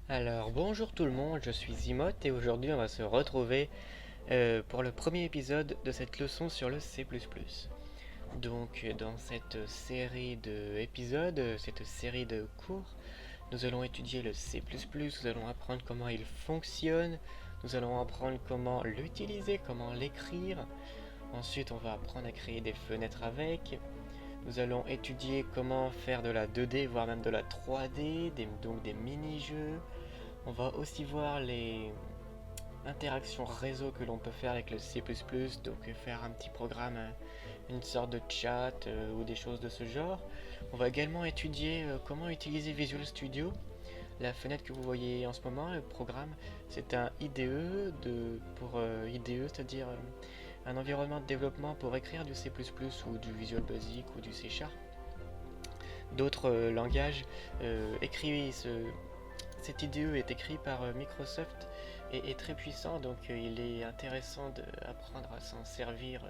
Alors bonjour tout le monde, je suis Zimote et aujourd'hui on va se retrouver pour le premier épisode de cette leçon sur le C++. Donc dans cette série d'épisodes, cette série de cours, nous allons étudier le C++, nous allons apprendre comment il fonctionne, nous allons apprendre comment l'utiliser, comment l'écrire. Ensuite on va apprendre à créer des fenêtres avec. Nous allons étudier comment faire de la 2D, voire même de la 3D, donc des mini-jeux. On va aussi voir les interactions réseau que l'on peut faire avec le C++, donc faire un petit programme, une sorte de chat ou des choses de ce genre. On va également étudier comment utiliser Visual Studio. La fenêtre que vous voyez en ce moment, le programme, c'est un IDE, pour IDE, c'est-à-dire un environnement de développement pour écrire du C++ ou du Visual Basic ou du C Sharp. D'autres langages cet IDE est écrit par Microsoft et est très puissant, donc il est intéressant d'apprendre à s'en servir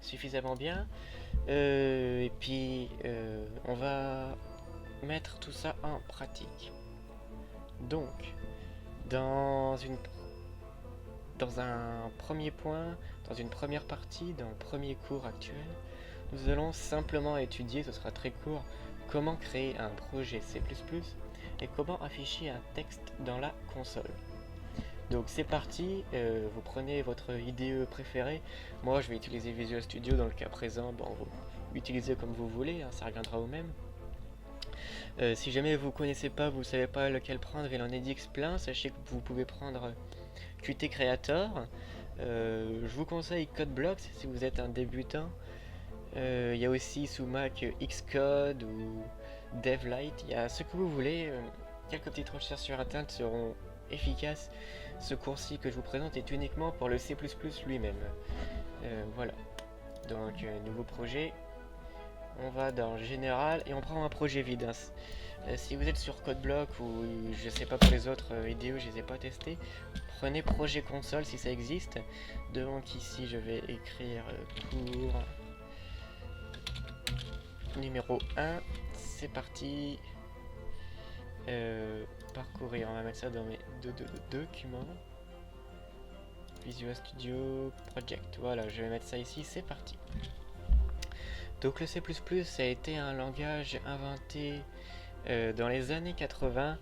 suffisamment bien. Et puis on va mettre tout ça en pratique. Donc, dans un premier point, dans une première partie, dans le premier cours actuel, nous allons simplement étudier, ce sera très court, comment créer un projet C++ et comment afficher un texte dans la console. Donc c'est parti, vous prenez votre IDE préféré. Moi je vais utiliser Visual Studio dans le cas présent. Bon, vous utilisez comme vous voulez, hein, ça reviendra au même. Si jamais vous connaissez pas, vous savez pas lequel prendre, il en existe plein. Sachez que vous pouvez prendre Qt Creator. Je vous conseille CodeBlocks si vous êtes un débutant. Il y a aussi sous Mac Xcode ou DevLite. Il y a ce que vous voulez. Quelques petites recherches sur internet seront efficaces. Ce cours-ci que je vous présente est uniquement pour le C++ lui-même. Voilà. Donc, nouveau projet. On va dans Général et on prend un projet vide. Si vous êtes sur CodeBlock ou je sais pas pour les autres IDE, je les ai pas testés, prenez projet console si ça existe. Donc ici je vais écrire cours numéro 1. C'est parti. Parcourir, on va mettre ça dans mes documents. Visual Studio Project. Voilà, je vais mettre ça ici, c'est parti. Donc le C++ ça a été un langage inventé dans les années 80.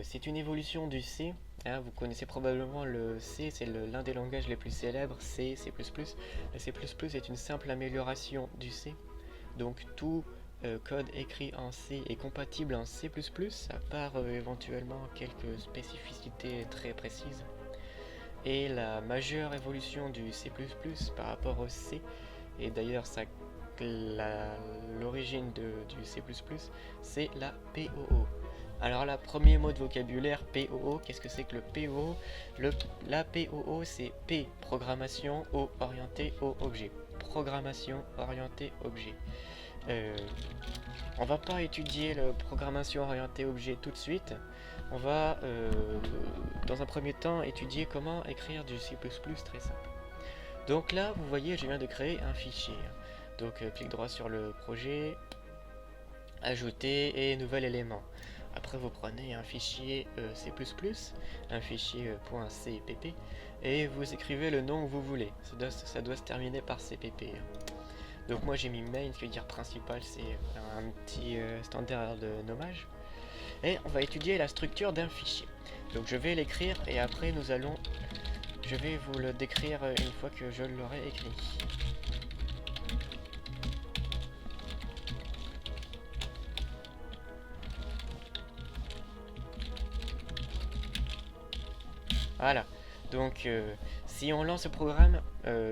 C'est une évolution du C. Hein, vous connaissez probablement le C, c'est l'un des langages les plus célèbres, C, C++. Le C++ est une simple amélioration du C. Donc tout code écrit en C est compatible en C++, à part éventuellement quelques spécificités très précises. Et la majeure évolution du C++ par rapport au C, et d'ailleurs l'origine du C++, c'est la POO. Alors là, premier mot de vocabulaire, POO, qu'est-ce que c'est que le POO? La POO, c'est P, programmation, O, orienté au objet. Programmation orientée objet. On va pas étudier la programmation orientée objet tout de suite. On va, dans un premier temps, étudier comment écrire du C++ très simple. Donc là, vous voyez, je viens de créer un fichier. Donc, clic droit sur le projet, ajouter et nouvel élément. Après, vous prenez un fichier C++, un fichier .cpp, et vous écrivez le nom que vous voulez. Ça doit se terminer par cpp. Donc moi j'ai mis main, ce qui veut dire principal, c'est un petit standard de nommage. Et on va étudier la structure d'un fichier. Donc je vais l'écrire et après je vais vous le décrire une fois que je l'aurai écrit. Voilà. Donc si on lance ce programme,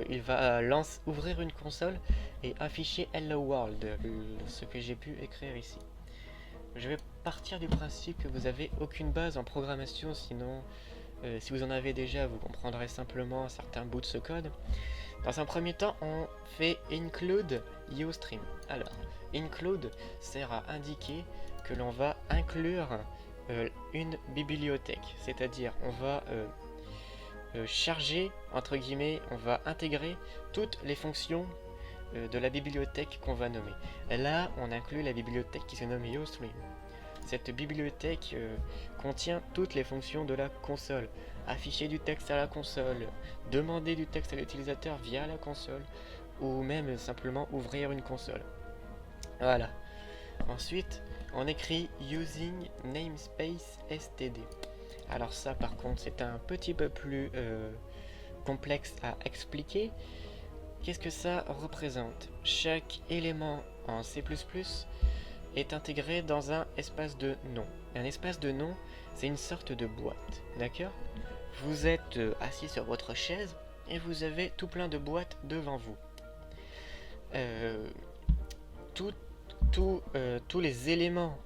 il va ouvrir une console et afficher Hello World, ce que j'ai pu écrire ici. Je vais partir du principe que vous n'avez aucune base en programmation, sinon si vous en avez déjà, vous comprendrez simplement certains bouts de ce code. Dans un premier temps, on fait include uStream. Alors, include sert à indiquer que l'on va inclure une bibliothèque, c'est-à-dire on va charger, entre guillemets, on va intégrer toutes les fonctions de la bibliothèque qu'on va nommer. Là, on inclut la bibliothèque qui se nomme uStream. cette bibliothèque contient toutes les fonctions de la console. Afficher du texte à la console, demander du texte à l'utilisateur via la console, ou même simplement ouvrir une console. Voilà. Ensuite, on écrit using namespace std. Alors ça par contre c'est un petit peu plus complexe à expliquer. Qu'est-ce que ça représente? Chaque élément en C++ est intégré dans un espace de nom. Un espace de nom, c'est une sorte de boîte, d'accord? Vous êtes assis sur votre chaise et vous avez tout plein de boîtes devant vous. Tous les éléments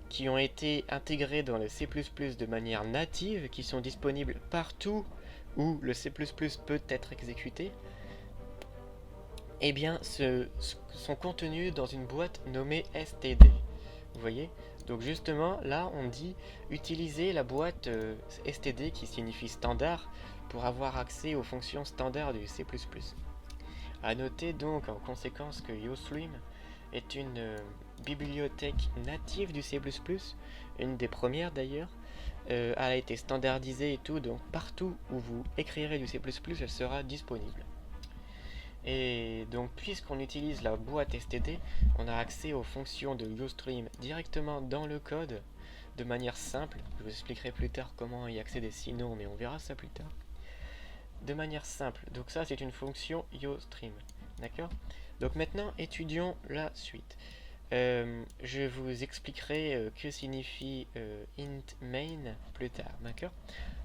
qui ont été intégrés dans le C++ de manière native, qui sont disponibles partout où le C++ peut être exécuté, eh bien, sont contenus dans une boîte nommée std. Vous voyez? Donc justement, là, on dit utiliser la boîte std, qui signifie standard, pour avoir accès aux fonctions standards du C++. A noter donc en conséquence que Usestream est une bibliothèque native du C++, une des premières d'ailleurs. Elle a été standardisée et tout, donc partout où vous écrirez du C++, elle sera disponible. Et donc puisqu'on utilise la boîte std, on a accès aux fonctions de Usestream directement dans le code, de manière simple. Je vous expliquerai plus tard comment y accéder sinon, mais on verra ça plus tard. De manière simple, donc ça c'est une fonction Usestream, d'accord? Donc maintenant étudions la suite. Je vous expliquerai que signifie int main plus tard, d'accord?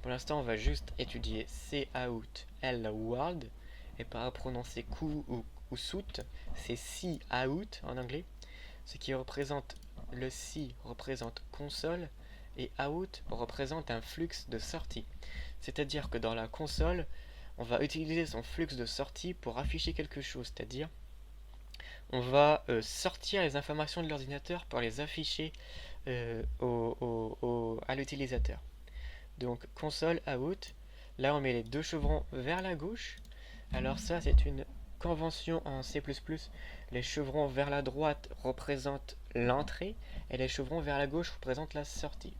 Pour l'instant on va juste étudier cout hello world, et pas à prononcer cou ou sout, c'est cout en anglais, ce qui représente, le C représente console et out représente un flux de sortie. C'est-à-dire que dans la console, on va utiliser son flux de sortie pour afficher quelque chose, c'est-à-dire on va sortir les informations de l'ordinateur pour les afficher à l'utilisateur. Donc console out, là on met les deux chevrons vers la gauche. Alors ça c'est une convention en C++, les chevrons vers la droite représentent l'entrée et les chevrons vers la gauche représentent la sortie.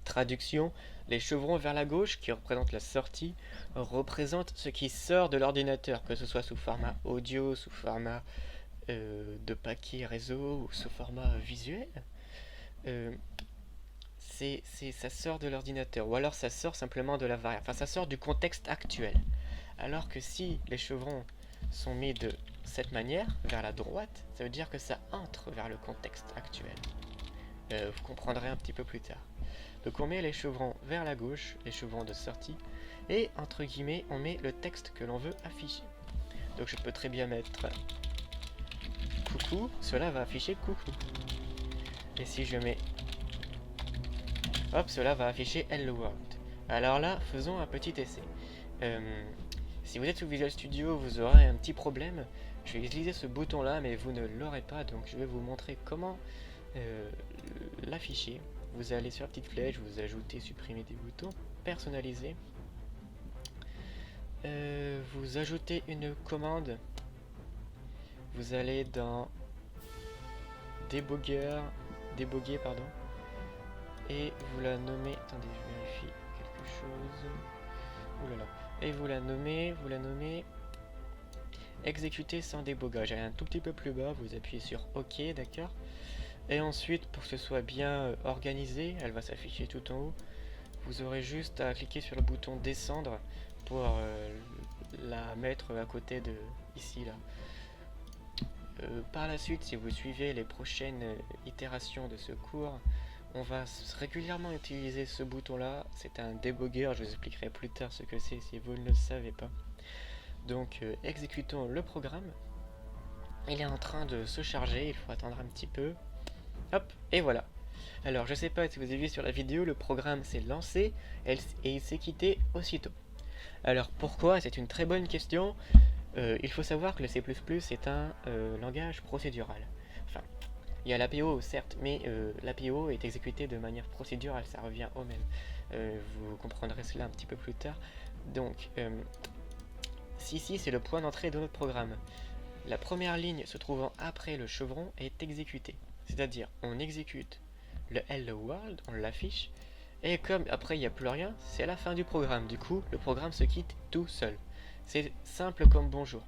Traduction, les chevrons vers la gauche qui représentent la sortie représentent ce qui sort de l'ordinateur, que ce soit sous format audio, sous format de paquet réseau ou sous format visuel. Ça sort de l'ordinateur, ou alors ça sort simplement de la variable, enfin ça sort du contexte actuel. Alors que si les chevrons sont mis de cette manière, vers la droite, ça veut dire que ça entre vers le contexte actuel. Vous comprendrez un petit peu plus tard. Donc on met les chevrons vers la gauche, les chevrons de sortie, et entre guillemets on met le texte que l'on veut afficher. Donc je peux très bien mettre coucou, cela va afficher coucou. Et si je mets hop, cela va afficher hello world. Alors là, faisons un petit essai. Si vous êtes sous Visual Studio, vous aurez un petit problème. Je vais utiliser ce bouton là, mais vous ne l'aurez pas, donc je vais vous montrer comment l'afficher. Vous allez sur la petite flèche, vous ajoutez, supprimer des boutons, personnaliser. Vous ajoutez une commande. Vous allez dans débogger, pardon, et vous la nommez. Attendez, je vérifie quelque chose. Oulala. Et vous la nommez exécuter sans débogage. Elle est un tout petit peu plus bas, vous appuyez sur OK, d'accord. Et ensuite, pour que ce soit bien organisé, elle va s'afficher tout en haut. Vous aurez juste à cliquer sur le bouton descendre pour la mettre à côté de ici là. Par la suite, si vous suivez les prochaines itérations de ce cours, on va régulièrement utiliser ce bouton là. C'est un débugger, je vous expliquerai plus tard ce que c'est si vous ne le savez pas. Donc exécutons le programme. Il est en train de se charger, il faut attendre un petit peu. Hop, et voilà. Alors je sais pas si vous avez vu sur la vidéo, le programme s'est lancé et il s'est quitté aussitôt. Alors pourquoi? C'est une très bonne question. Il faut savoir que le C++ est un langage procédural. Enfin, il y a l'APO certes, mais l'APO est exécuté de manière procédurale, ça revient au même. Vous comprendrez cela un petit peu plus tard. Donc, ici c'est le point d'entrée de notre programme. La première ligne se trouvant après le chevron est exécutée. C'est-à-dire, on exécute le Hello World, on l'affiche. Et comme après il n'y a plus rien, c'est la fin du programme. Du coup, le programme se quitte tout seul. C'est simple comme bonjour.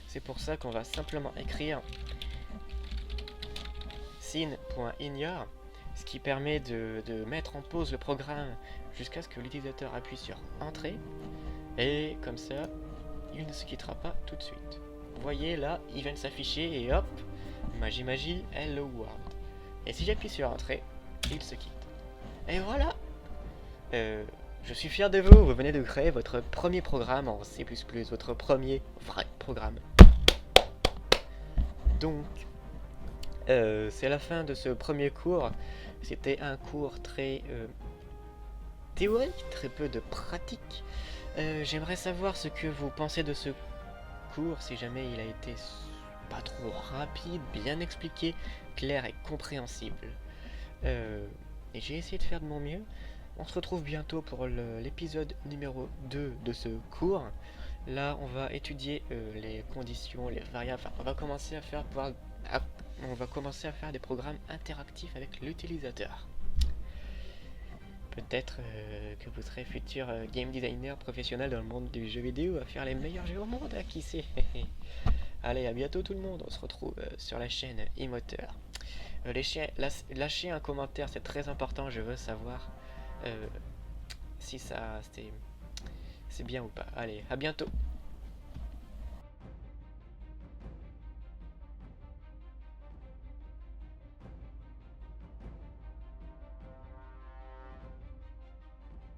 C'est pour ça qu'on va simplement écrire scene.ignore, ce qui permet de mettre en pause le programme jusqu'à ce que l'utilisateur appuie sur Entrée. Et comme ça, il ne se quittera pas tout de suite. Vous voyez là, il vient de s'afficher et hop, magie magie, Hello World. Et si j'appuie sur Entrée, il se quitte. Et voilà. Je suis fier de vous, vous venez de créer votre premier programme en C++, votre premier vrai programme. Donc, c'est la fin de ce premier cours. C'était un cours très théorique, très peu de pratique. J'aimerais savoir ce que vous pensez de ce cours, si jamais il a été pas trop rapide, bien expliqué, clair et compréhensible. Et j'ai essayé de faire de mon mieux. On se retrouve bientôt pour l'épisode numéro 2 de ce cours. Là, on va étudier les conditions, les variables. Enfin, on va commencer à faire des programmes interactifs avec l'utilisateur. Peut-être que vous serez futur game designer professionnel dans le monde du jeu vidéo à faire les meilleurs jeux au monde, hein, qui sait. Allez, à bientôt tout le monde. On se retrouve sur la chaîne Imoteur. Lâchez un commentaire, c'est très important. Je veux savoir si ça c'est bien ou pas. Allez, à bientôt.